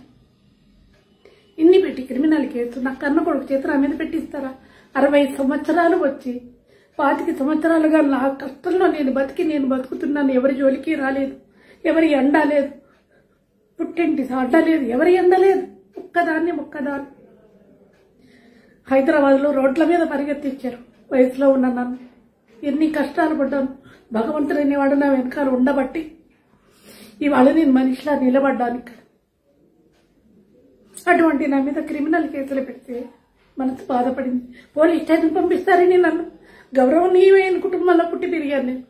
ఇన్ని పెట్టి క్రిమినల్ కేసు నా కన్న కొడుకు చేతి నా మీద పెట్టిస్తారా? 60 సంవత్సరాలు వచ్చి 25 సంవత్సరాలుగా నా కష్టంలో నేను బతుకుతున్నాను. ఎవరి జోలికి రాలేదు, ఎవరి ఎండ లేదు, పుట్టింటి అడ్డ లేదు, ఎవరి ఎండ లేదు. ఒక్కదాన్ని హైదరాబాద్లో రోడ్ల మీద పరిగెత్తించారు. వయసులో ఉన్న నన్ను ఎన్ని కష్టాలు పడ్డాను. భగవంతుడు అనేవాడు నా వెనకాల ఉండబట్టి ఇవాళ నేను మనిషిలా నిలబడ్డాను ఇక్కడ. అటువంటి నా మీద క్రిమినల్ కేసులు పెడితే మనసు బాధపడింది. పోలీస్ స్టేషన్ పంపిస్తారని నన్ను గౌరవనీయమైన కుటుంబంలో పుట్టి తిరిగాను నేను.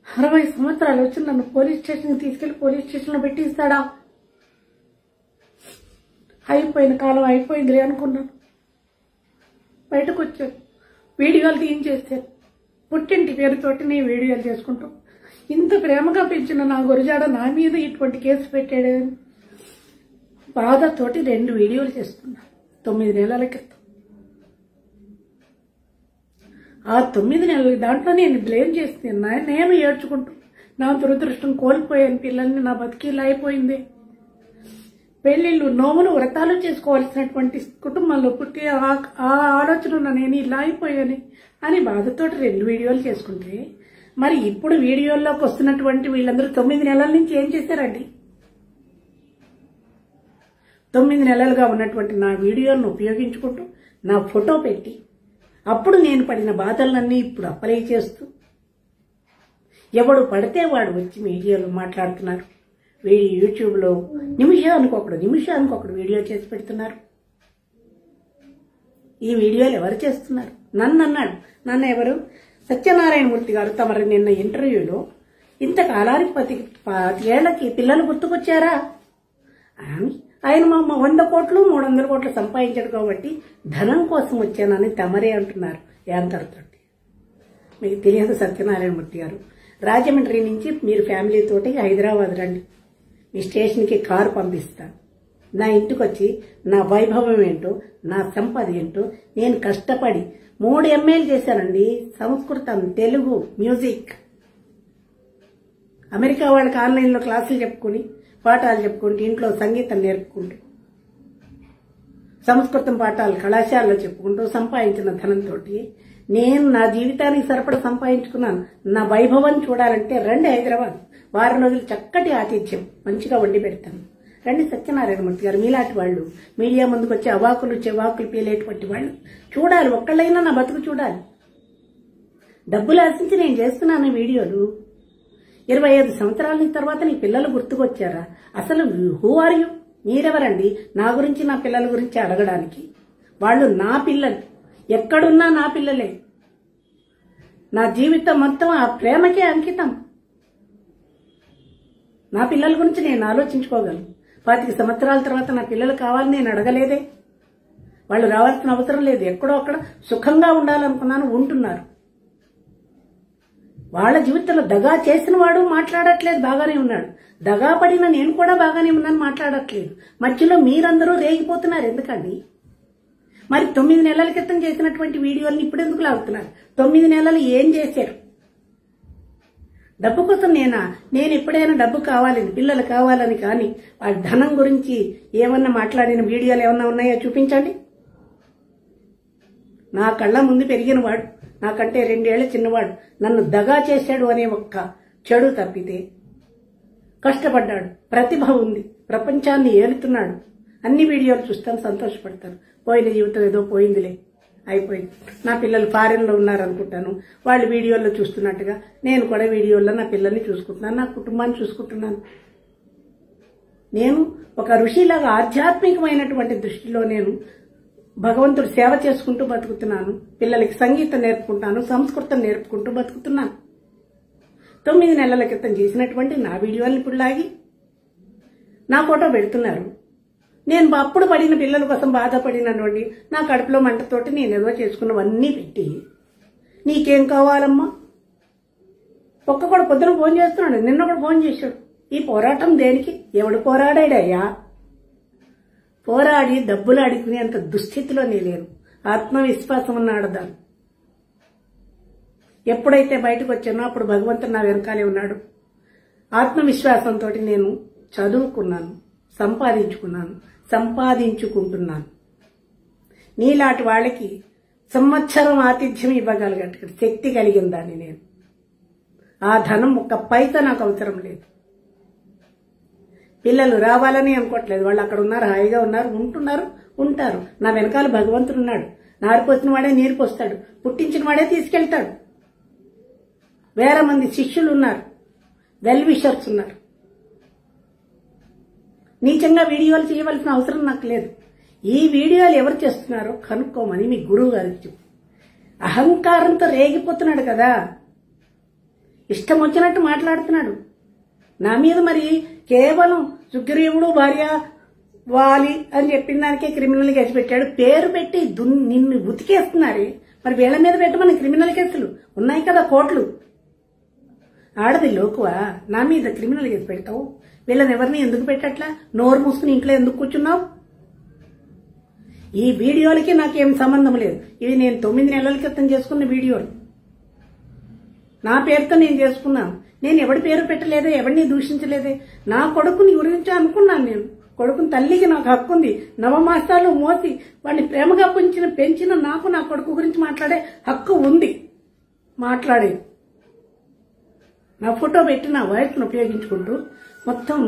60 సంవత్సరాలు వచ్చి నన్ను పోలీస్ స్టేషన్కి తీసుకెళ్లి పోలీస్ స్టేషన్లో పెట్టిస్తాడా? అయిపోయిన కాలం అయిపోయిందిలే అనుకున్నాను. బయటకు వచ్చాను, వీడియోలు తీయించేస్తాను. పుట్టింటి పేరుతోటి నేను వీడియోలు చేసుకుంటూ ఇంత ప్రేమగా పెంచిన నా గురజాడ నా మీద ఇటువంటి కేసు పెట్టాడని బాధతోటి 2 వీడియోలు చేస్తున్నా 9 నెలల క్రితం. ఆ 9 నెలల దాంట్లో నేను బ్లేమ్ చేస్తున్నా. నేను ఏడ్చుకుంటూ నా దురదృష్టం కోల్పోయాను పిల్లల్ని, నా బతికిలా అయిపోయింది. పెళ్లిళ్ళు, నోములు, వ్రతాలు చేసుకోవాల్సినటువంటి కుటుంబంలో పుట్టి ఆ ఆలోచన నేను ఇలా అయిపోయాను అని బాధతోటి 2 వీడియోలు చేసుకుంటే, మరి ఇప్పుడు వీడియోల్లోకి వస్తున్నటువంటి వీళ్ళందరూ 9 నెలల నుంచి ఏం చేశారండి? 9 నెలలుగా ఉన్నటువంటి నా వీడియోలను ఉపయోగించుకుంటూ నా ఫోటో పెట్టి అప్పుడు నేను పడిన బాధలన్నీ ఇప్పుడు అప్లై చేస్తూ ఎవడు పడితే వాడు వచ్చి మీడియాలో మాట్లాడుతున్నారు. యూట్యూబ్లో నిమిషానికి ఒకడు వీడియో చేసి పెడుతున్నారు. ఈ వీడియోలు ఎవరు చేస్తున్నారు? నన్ను అన్నాడు. నన్ను ఎవరు? సత్యనారాయణమూర్తి గారు తమరు నిన్న ఇంటర్వ్యూలో ఇంతకాలానికి 10 ఏళ్లకి పిల్లలు గుర్తుకొచ్చారా? ఆయన మా 100 కోట్లు 300 కోట్లు సంపాదించాడు కాబట్టి ధనం కోసం వచ్చానని తమరే అంటున్నారు యాంకర్ తోటి. మీకు తెలియదు సత్యనారాయణమూర్తి గారు, రాజమండ్రి నుంచి మీరు ఫ్యామిలీతోటి హైదరాబాద్ రండి, మీ స్టేషన్కి కారు పంపిస్తాను. నా ఇంటికి వచ్చి నా వైభవం ఏంటో, నా సంపద ఏంటో, నేను కష్టపడి 3 MAలు చేశానండి. సంస్కృతం, తెలుగు, మ్యూజిక్. అమెరికా వాళ్ళకి ఆన్లైన్లో క్లాసులు చెప్పుకుని పాఠాలు చెప్పుకుంటూ ఇంట్లో సంగీతం నేర్పుకుంటూ సంస్కృతం పాఠాలు కళాశాలలో చెప్పుకుంటూ సంపాదించిన ధనంతో నేను నా జీవితానికి సరిపడ సంపాదించుకున్నాను. నా వైభవం చూడాలంటే రండి హైదరాబాద్, వారం రోజులు చక్కటి ఆతిథ్యం మంచిగా వండి పెడతాను. రండి సత్యనారాయణమూర్తి గారు, మీలాంటి వాళ్ళు మీడియా ముందుకు వచ్చి అవాకులు చెవాకులు పీలేటువంటి వాళ్ళు చూడాలి. ఒక్కళ్ళైనా నా బతుకు చూడాలి. డబ్బులు ఆశించి నేను చేస్తున్నాను వీడియోలు. 25 సంవత్సరాల తర్వాత నీ పిల్లలు గుర్తుకొచ్చారా? అసలు హూ ఆర్ యూ? మీరెవరండి నా గురించి, నా పిల్లల గురించి అడగడానికి? వాళ్ళు నా పిల్లలు, ఎక్కడున్నా నా పిల్లలే. నా జీవితం మొత్తం ఆ ప్రేమకే అంకితం. నా పిల్లల గురించి నేను ఆలోచించుకోగలను. 25 సంవత్సరాల తర్వాత నా పిల్లలు కావాలని నేను అడగలేదే. వాళ్ళు రావాల్సిన అవసరం లేదు. ఎక్కడో అక్కడ సుఖంగా ఉండాలనుకున్నాను, ఉంటున్నారు. వాళ్ళ జీవితంలో దగా చేసిన వాడు మాట్లాడట్లేదు, బాగానే ఉన్నాడు. దగా పడిన నేను కూడా బాగానే ఉన్నాను, మాట్లాడట్లేదు. మధ్యలో మీరందరూ రేగిపోతున్నారు ఎందుకండి? మరి 9 నెలల క్రితం చేసినటువంటి వీడియోల్ని ఇప్పుడు ఎందుకు లాగుతున్నారు? 9 నెలలు ఏం చేశారు? డబ్బు కోసం నేను ఎప్పుడైనా డబ్బు కావాలని, పిల్లలు కావాలని కానీ వాళ్ళ ధనం గురించి ఏమన్నా మాట్లాడిన వీడియోలు ఏమన్నా ఉన్నాయో చూపించండి. నా కళ్ళ ముందు పెరిగినవాడు, నాకంటే 2 ఏళ్ల చిన్నవాడు, నన్ను దగా చేశాడు అనే ఒక్క చెడు తప్పితే కష్టపడ్డాడు, ప్రతిభ ఉంది, ప్రపంచాన్ని ఏలుతున్నాడు. అన్ని వీడియోలు చూస్తాను, సంతోషపడతాను. పోయిన జీవితం ఏదో పోయిందిలే, అయిపోయింది. నా పిల్లలు ఫారెన్లో ఉన్నారనుకుంటాను, వాళ్ళు వీడియోల్లో చూస్తున్నట్టుగా నేను కూడా వీడియోల్లో నా పిల్లల్ని చూసుకుంటున్నాను, నా కుటుంబాన్ని చూసుకుంటున్నాను. నేను ఒక ఋషిలాగా ఆధ్యాత్మికమైనటువంటి దృష్టిలో నేను భగవంతుడు సేవ చేసుకుంటూ బతుకుతున్నాను. పిల్లలకి సంగీతం నేర్పుకుంటాను, సంస్కృతం నేర్పుకుంటూ బతుకుతున్నాను. 9 నెలల క్రితం చేసినటువంటి నా వీడియోలను ఇప్పుడు లాగి నా ఫోటో పెడుతున్నారు. నేను అప్పుడు పడిన పిల్లల కోసం బాధపడినటువంటి నా కడుపులో మంటతోటి నేను ఏదో చేసుకున్నవన్నీ పెట్టి నీకేం కావాలమ్మా? ఒక్కడు పొద్దున ఫోన్ చేస్తున్నాడు, నిన్న కూడా ఫోన్ చేశాడు. ఈ పోరాటం దేనికి? ఎవడు పోరాడాడయ్యా? పోరాడి డబ్బులు అడుగునేంత దుస్థితిలో నేను ఆత్మవిశ్వాసం ఉన్న ఆడదాన్ని. ఎప్పుడైతే బయటకు వచ్చానో అప్పుడు భగవంతుడు నా వెనకాలే ఉన్నాడు. ఆత్మవిశ్వాసంతో నేను చదువుకున్నాను, సంపాదించుకుంటున్నాను. నీలాంటి వాళ్ళకి సంవత్సరం ఆతిథ్యం ఇవ్వగలిగే శక్తి కలిగిన దాన్ని నేను. ఆ ధనం ఒక్క పైసా నాకు అవసరం లేదు. పిల్లలు రావాలని అనుకోవట్లేదు, వాళ్ళు అక్కడ ఉన్నారు, హాయిగా ఉన్నారు, ఉంటారు. నా వెనకాల భగవంతుడు ఉన్నాడు. నారిపోసిన వాడే నీరు పోస్తాడు, పుట్టించిన వాడే తీసుకెళ్తాడు. వేల మంది శిష్యులు ఉన్నారు, వెల్ విషర్స్ ఉన్నారు. నీచంగా వీడియోలు చేయవలసిన అవసరం నాకు లేదు. ఈ వీడియోలు ఎవరు చేస్తున్నారో కనుక్కోమని మీ గురువు గారికి చెప్పు. అహంకారంతో రేగిపోతున్నాడు కదా, ఇష్టం వచ్చినట్టు మాట్లాడుతున్నాడు నా మీద. మరి కేవలం సుగ్రీవుడు భార్య వాలి అని చెప్పిన దానికే క్రిమినల్ కేసు పెట్టాడు. పేరు పెట్టి నిన్ను ఉతికేస్తున్నారే, మరి వీళ్ళ మీద పెట్టమని క్రిమినల్ కేసులు ఉన్నాయి కదా, కోట్లు. ఆడది లోకువా నా మీద క్రిమినల్ కేసు పెడతావు? వీళ్ళని ఎవరిని ఎందుకు పెట్టట్లా? నోరు మూసుకుని ఇంట్లో ఎందుకు కూర్చున్నావు? ఈ వీడియోలకి నాకేం సంబంధం లేదు. ఇవి నేను 9 నెలల క్రితం చేసుకున్న వీడియోలు. నా పేరుతో నేను చేసుకున్నాను. నేను ఎవడి పేరు పెట్టలేదే, ఎవరిని దూషించలేదే. నా కొడుకుని గురించి అనుకున్నాను. నేను కొడుకుని తల్లికి నాకు హక్కు ఉంది. నవమాసాలు మోసి వాడిని ప్రేమగా పెంచిన నాకు నా కొడుకు గురించి మాట్లాడే హక్కు ఉంది. మాట్లాడేది నా ఫోటో పెట్టి నా వాయిస్ను ఉపయోగించుకుంటూ మొత్తం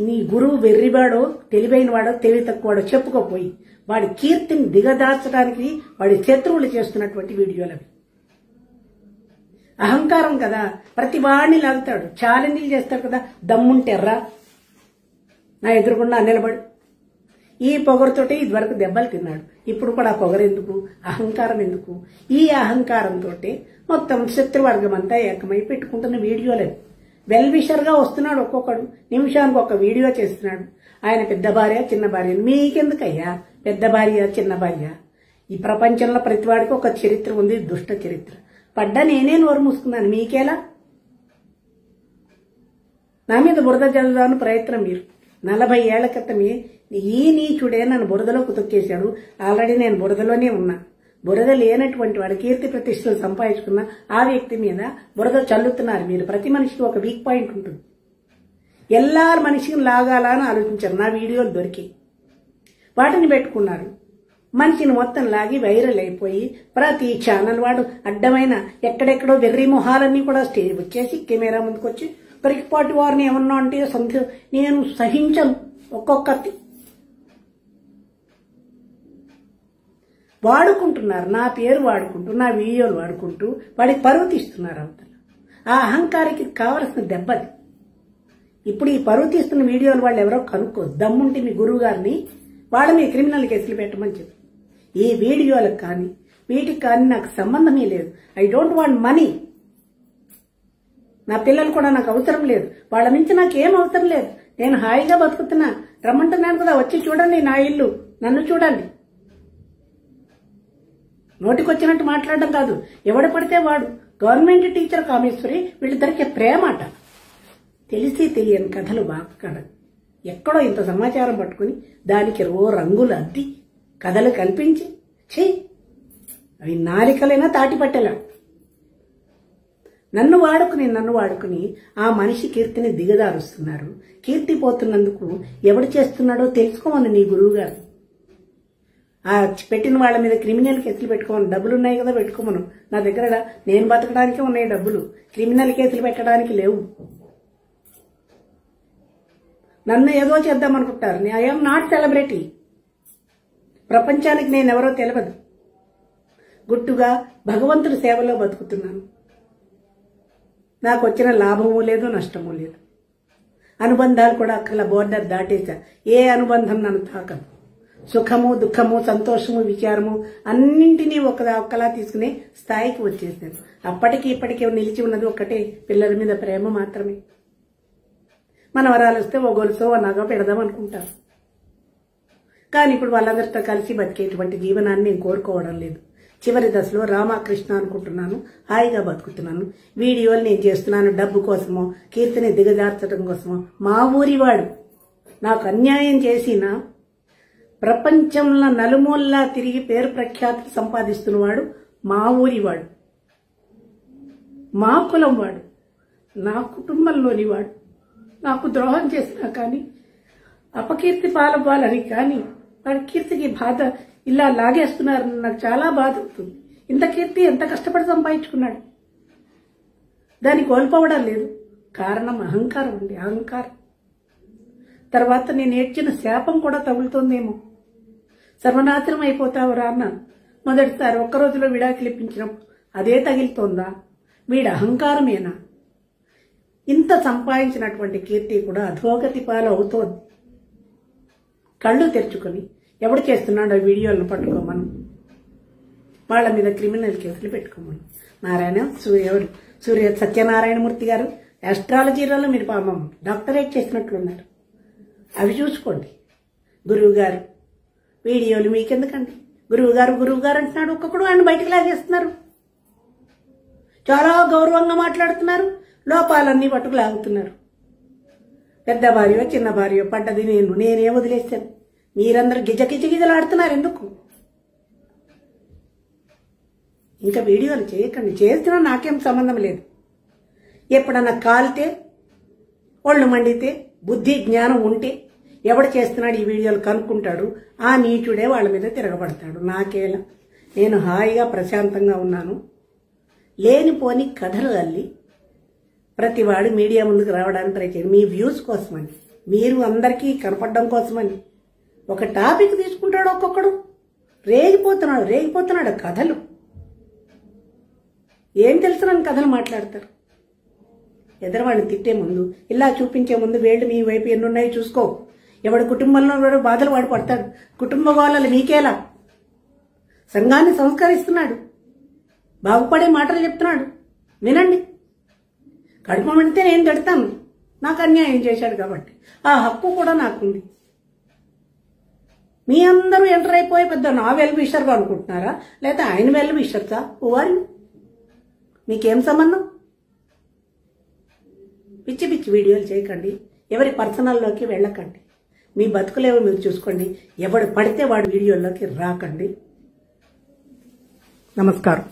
నీ గురువు వెర్రివాడో తెలివైన వాడో తెలివి తక్కువవాడో చెప్పుకోపోయి వాడి కీర్తిని దిగదార్చడానికి వాడి శత్రువులు చేస్తున్నటువంటి వీడియోలు అవి. అహంకారం కదా, ప్రతి వాడిని లాగుతాడు, ఛాలెంజ్లు చేస్తాడు కదా. దమ్ముంటెర్రా నా ఎదురుకుండా నిలబడు. ఈ పొగరుతోటి ఇదివరకు దెబ్బలు తిన్నాడు, ఇప్పుడు కూడా పొగరు ఎందుకు, అహంకారం ఎందుకు? ఈ అహంకారంతో మొత్తం శత్రువర్గం అంతా ఏకమై పెట్టుకుంటున్న వీడియోలే. వెల్ విషర్గా వస్తున్నాడు, ఒక్కొక్కడు నిమిషానికి ఒక వీడియో చేస్తున్నాడు. ఆయన పెద్ద భార్య చిన్న భార్య. మీకెందుకయ్యా పెద్ద భార్య చిన్న భార్య? ఈ ప్రపంచంలో ప్రతివాడికి ఒక చరిత్ర ఉంది, దుష్ట చరిత్ర. పడ్డా నేనే నోరు మూసుకున్నాను, మీకేలా? నా మీద బురద జల్లుదాని ప్రయత్నం మీరు. 40 ఏళ్ల క్రితమే ఈ నీచుడే నన్ను బురదలోకి తొక్కేశాడు. ఆల్రెడీ నేను బురదలోనే ఉన్నా. బురద లేనటువంటి వాడు కీర్తి ప్రతిష్టలు సంపాదించుకున్న ఆ వ్యక్తి మీద బురద చల్లుతున్నారు మీరు. ప్రతి మనిషికి ఒక వీక్ పాయింట్ ఉంటుంది. ఎల్లారు మనిషిని లాగాలా అని ఆలోచించారు. నా వీడియోలు దొరికి వాటిని పెట్టుకున్నారు. మనిషిని మొత్తం లాగి వైరల్ అయిపోయి ప్రతి ఛానల్ వాడు అడ్డమైన ఎక్కడెక్కడో వెర్రి మొహాలన్నీ కూడా స్టేజ్ వచ్చేసి కెమెరా ముందుకు వచ్చి పరిపాటి వారిని ఏమన్నా అంటే నేను సహించను. ఒక్కొక్కటి వాడుకుంటున్నారు, నా పేరు వాడుకుంటూ, నా వీడియోలు వాడుకుంటూ వాడికి పరువు తీస్తున్నారు అవతల. ఆ అహంకారికి కావలసిన దెబ్బది. ఇప్పుడు ఈ పరువు తీస్తున్న వీడియోలు వాళ్ళు ఎవరో కనుక్కో. దమ్ముంటే మీ గురువు గారిని వాళ్ళ మీద క్రిమినల్ కేసులు పెట్టమని చెప్పి. ఈ వీడియోలకు కానీ వీటికి కానీ నాకు సంబంధమే లేదు. I don't want money. నా పిల్లలు కూడా నాకు అవసరం లేదు. వాళ్ళ నుంచి నాకేం అవసరం లేదు. నేను హాయిగా బతుకుతున్నా. రమ్మంటున్నాను కదా, వచ్చి చూడండి నా ఇల్లు, నన్ను చూడండి. నోటికొచ్చినట్టు మాట్లాడడం కాదు. ఎవడు పడితే వాడు. గవర్నమెంట్ టీచర్ కామేశ్వరి వీళ్ళిద్దరికీ ప్రేమాట. తెలిసి తెలియని కథలు బాగా ఎక్కడో ఇంత సమాచారం పట్టుకుని దానికి రంగులు అద్ది కథలు కల్పించి చెయ్యి. అవి నాలికలైనా తాటిపట్టెలా. నన్ను వాడుకుని ఆ మనిషి కీర్తిని దిగదారుస్తున్నారు. కీర్తి పోతున్నందుకు ఎవడు చేస్తున్నాడో తెలుసుకోమని నీ గురువు గారు. ఆ పెట్టిన వాళ్ళ మీద క్రిమినల్ కేసులు పెట్టుకోమను. డబ్బులు ఉన్నాయి కదా, పెట్టుకోమను. నా దగ్గర నేను బతకడానికే ఉన్నాయి డబ్బులు. క్రిమినల్ కేసులు పెట్టడానికి లేవు. నన్ను ఏదో చేద్దామనుకుంటారు. I'm not celebrity. ప్రపంచానికి నేనెవరో తెలియదు. గుట్టుగా భగవంతుడి సేవలో బతుకుతున్నాను. నాకు వచ్చిన లాభము లేదు, నష్టము లేదు. అనుబంధాలు కూడా అక్కల బోర్డర్ దాటేశా. ఏ అనుబంధం నన్ను తాకదు. సుఖము, దుఃఖము, సంతోషము, విచారము అన్నింటినీ ఒక్కలా తీసుకునే స్థాయికి వచ్చేసాను. అప్పటికి ఇప్పటికీ నిలిచి ఉన్నది ఒక్కటే, పిల్లల మీద ప్రేమ మాత్రమే. మన వరాలు వస్తే ఓ గొలుసో ఓ నగ పెడదాం అనుకుంటారు. కానీ ఇప్పుడు వాళ్ళందరితో కలిసి బతికేటువంటి జీవనాన్ని నేను కోరుకోవడం లేదు. చివరి దశలో రామకృష్ణ అనుకుంటున్నాను, హాయిగా బతుకుతున్నాను. వీడియోలు నేను చేస్తున్నాను డబ్బు కోసమో, కీర్తిని దిగజార్చడం కోసమో. మా ఊరివాడు నాకు అన్యాయం చేసిన, ప్రపంచంలో నలుమూలలా తిరిగి పేరు ప్రఖ్యాతులు సంపాదిస్తున్నవాడు మా ఊరివాడు, మా కులం వాడు, నా కుటుంబంలోని వాడు. నాకు ద్రోహం చేసినా కానీ, అపకీర్తి పాలవ్వాలని కానీ, వాడి కీర్తికి బాధ ఇలా లాగేస్తున్నారని నాకు చాలా బాధ అవుతుంది. ఇంత కీర్తి ఎంత కష్టపడి సంపాదించుకున్నాడు, దాన్ని కోల్పోవడం లేదు. కారణం అహంకారం అండి, అహంకారం. తర్వాత నేను ఏడ్చిన శాపం కూడా తగులుతోందేమో. సర్వనాశనం అయిపోతావురా అన్నాను మొదటిసారి. ఒక్కరోజులో విడాకులు ఇప్పించినప్పుడు అదే తగిలితోందా? వీడి అహంకారమేనా? ఇంత సంపాదించినటువంటి కీర్తి కూడా అధోగతి పాలు అవుతోంది. కళ్ళు తెరుచుకొని ఎవడు చేస్తున్నాడో వీడియోలను పట్టుకోమను, వాళ్ళ మీద క్రిమినల్ కేసులు పెట్టుకోమను. సూర్య సత్యనారాయణమూర్తి గారు ఆస్ట్రాలజీలో మీరు పాపం డాక్టరేట్ చేసినట్లున్నారు, అవి చూసుకోండి. గురువు గారు వీడియోలు మీకెందుకండి? గురువు గారు అంటున్నాడు, ఒక్కొక్కడు ఆయన బయటకు లాగేస్తున్నారు. చాలా గౌరవంగా మాట్లాడుతున్నారు, లోపాలన్నీ పట్టుకు లాగుతున్నారు. పెద్ద భార్యో చిన్న భార్యో పడ్డది నేనే వదిలేస్తాను. మీరందరూ గిజగిజలాడుతున్నారు ఎందుకు? ఇంకా వీడియోలు చేయకండి, చేస్తున్నా నాకేం సంబంధం లేదు. ఎప్పుడన్నా కాలితే, ఒళ్ళు మండితే, బుద్ధి జ్ఞానం ఉంటే ఎవడు చేస్తున్నాడు ఈ వీడియోలు కనుక్కుంటాడు. ఆ నీచుడే వాళ్ళ మీద తిరగబడతాడు. నాకేలా, నేను హాయిగా ప్రశాంతంగా ఉన్నాను. లేనిపోని కథలు అల్లి ప్రతివాడు మీడియా ముందుకు రావడానికి ట్రై చేయండి, మీ వ్యూస్ కోసమని, మీరు అందరికీ కనపడడం కోసమని. ఒక టాపిక్ తీసుకుంటాడు ఒక్కొక్కడు, రేగిపోతున్నాడు కథలు. ఏం తెలుసునని కథలు మాట్లాడతారు. ఎదరవాడిని తిట్టే ముందు, ఇలా చూపించే ముందు వేళ్ళు మీ వైపు ఎన్నున్నాయో చూసుకో. ఎవడి కుటుంబంలో బాధలు వాడు పడతాడు. కుటుంబ వాళ్ళలు మీకేలా? సంఘాన్ని సంస్కరిస్తున్నాడు, బాగుపడే మాటలు చెప్తున్నాడు, వినండి. కడుపు పెడితే నేను తిడతాను, నాకు అన్యాయం చేశాడు కాబట్టి ఆ హక్కు కూడా నాకుంది. మీ అందరూ ఎంటర్ అయిపోయి పెద్ద నా వెల్ విషర్గా అనుకుంటున్నారా, లేదా ఆయన వెల్ విషర్సా? వారి మీకేం సంబంధం? పిచ్చి పిచ్చి వీడియోలు చేయకండి, ఎవరి పర్సనల్లోకి వెళ్ళకండి. మీ బతుకులేవో మీరు చూసుకోండి. ఎవడు పడితే వాడి వీడియోల్లోకి రాకండి. నమస్కారం.